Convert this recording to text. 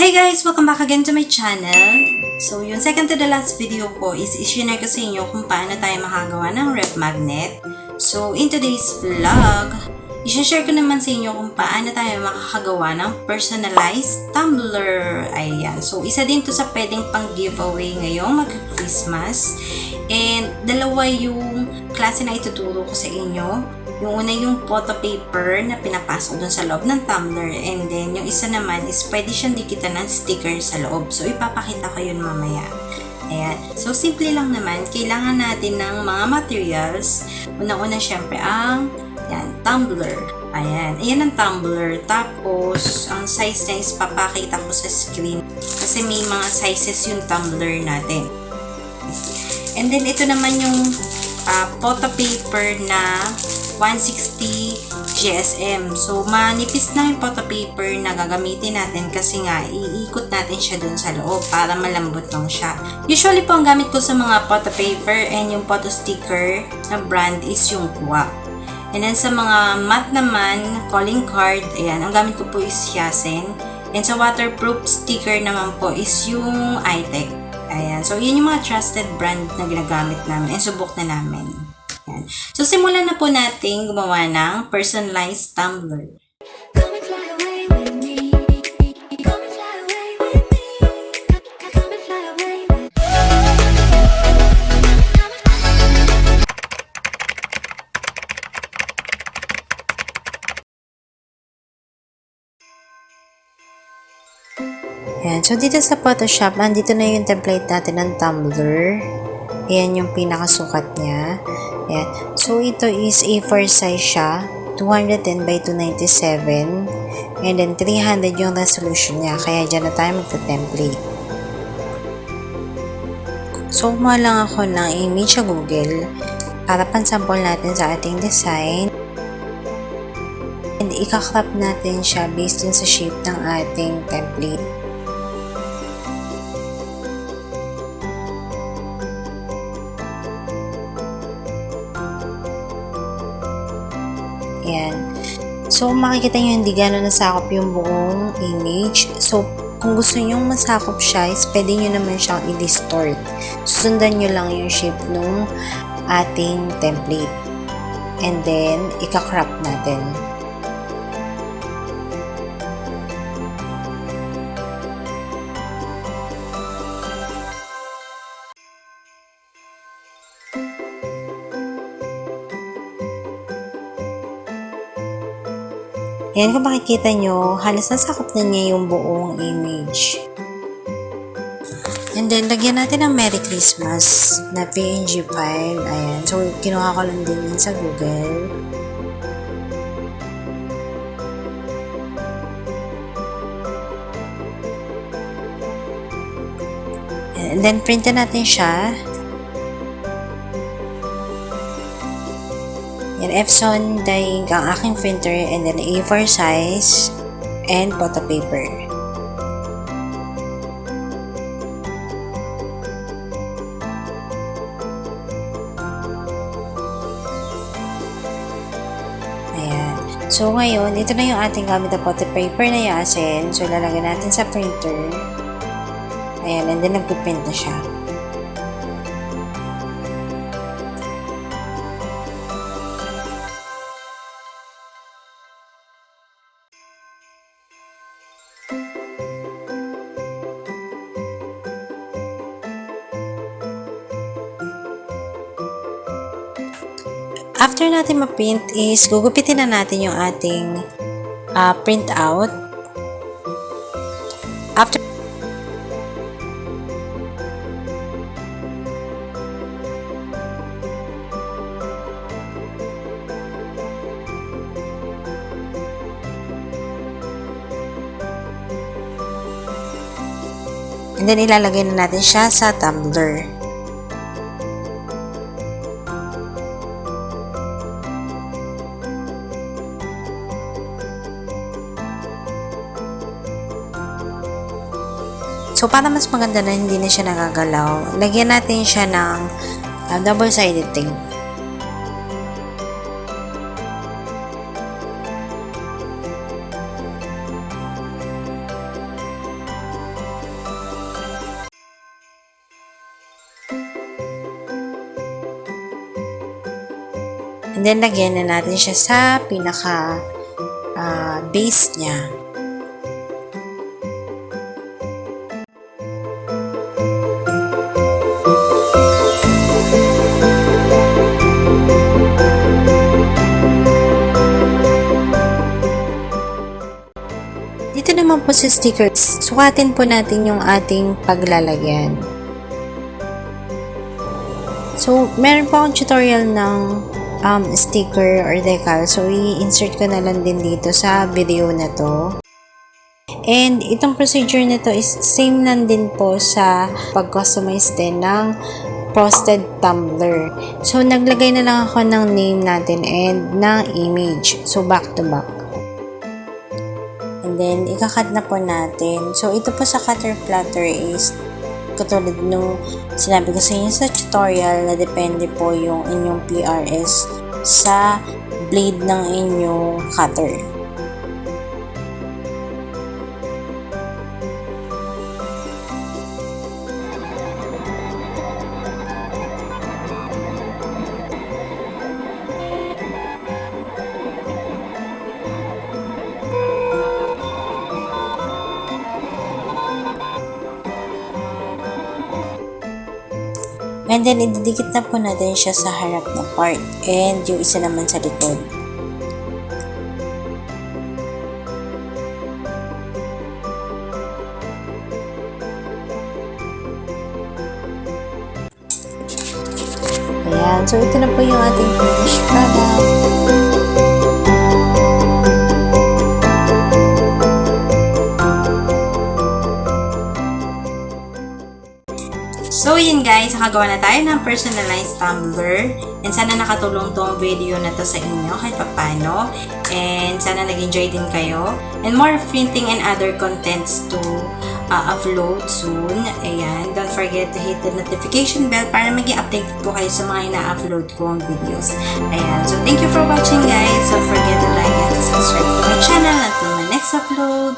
Hey guys! Welcome back again to my channel. So, yung second to the last video ko is i-share ko sa inyo kung paano tayo makagawa ng ref magnet. So, in today's vlog, i-share ko naman sa inyo kung paano tayo makakagawa ng personalized tumbler. Ayan. So, isa din to sa pwedeng pang giveaway ngayong mag-Christmas. And, dalawa yung klase na ituturo ko sa inyo. Yung una yung photo paper na pinapasok dun sa loob ng tumbler, and then yung isa naman is pwede siyang dikitan ng sticker sa loob. So, ipapakita ko yun mamaya. Ayan. So, simple lang naman. Kailangan natin ng mga materials. Unang-una, syempre, ang tumbler. Ayan. Ayan ang tumbler. Tapos, ang size niya is papakita ko sa screen. Kasi may mga sizes yung tumbler natin. And then, ito naman yung photo paper na 160 GSM. So, manipis na yung photo paper na gagamitin natin kasi nga, iikot natin siya dun sa loob para malambot lang siya. Usually po, ang gamit ko sa mga photo paper and yung photo sticker na brand is yung kuwa. And then, sa mga matte naman, calling card, ayan, ang gamit ko po is Yasen. And sa waterproof sticker naman po is yung iTech. Ayan. So, yun yung mga trusted brand na ginagamit namin and subok na namin. Ayan. So, simulan na po natin gumawa ng personalized tumbler. Ayan. So, dito sa Photoshop, andito na yung template natin ng tumbler. Ayan yung pinakasukat niya. Ayan. So, ito is A4 size siya. 210 by 297. And then, 300 yung resolution niya. Kaya dyan na tayo magta-template. So, kumuha lang ako ng image sa Google para pansample natin sa ating design. And, ika-crop natin siya based din sa shape ng ating template. Ayan. So, makikita nyo hindi gano'n nasakop yung buong image. So, kung gusto nyo masakop siya, is pwede nyo naman siyang i-distort. Susundan nyo lang yung shape ng ating template. And then, ika-crop natin. Ayan, kung makikita nyo, halos nasakop na niya yung buong image. And then, lagyan natin ng Merry Christmas na PNG file. Ayan. So, kinuha ko lang din yun sa Google. And then, printin natin siya. Yan, Epson dye ang aking printer, and then A4 size and photo paper. Ayan. So, ngayon, ito na yung ating gamit na photo paper na Yasen. So, lalagyan natin sa printer. Ayan, and then nagpiprint na siya. After natin ma-print is gugupitin na natin yung ating print out. After and then ilalagay na natin siya sa tumbler. So, para mas maganda na hindi na siya nagagalaw, lagyan natin siya ng double-sided tape. And then, lagyan na natin siya sa pinaka base niya. Dito naman po sa stickers, sukatin po natin yung ating paglalagyan. So, meron po akong tutorial ng sticker or decal. So, i-insert ko na lang din dito sa video na to. And, itong procedure na to is same lang din po sa pag-customize din ng frosted tumbler. So, naglagay na lang ako ng name natin and ng image. So, back to back. And then, ikakat na po natin. So, ito po sa cutter platter is katulad nung sinabi ko sa inyo sa tutorial na depende po yung inyong PRS sa blade ng inyong cutter. And then, ididikit na po natin siya sa harap na part. And yung isa naman sa likod. Ayan. So, ito na po yung ating finished product. So, yun guys, nakagawa na tayo ng personalized tumbler. And sana nakatulong tong video na to sa inyo kahit papano. And sana nag-enjoy din kayo. And more printing and other contents to upload soon. Ayan, don't forget to hit the notification bell para maging updated po kayo sa mga ina-upload kong videos. Ayan, so thank you for watching guys. Don't forget to like and to subscribe to my channel until my next upload.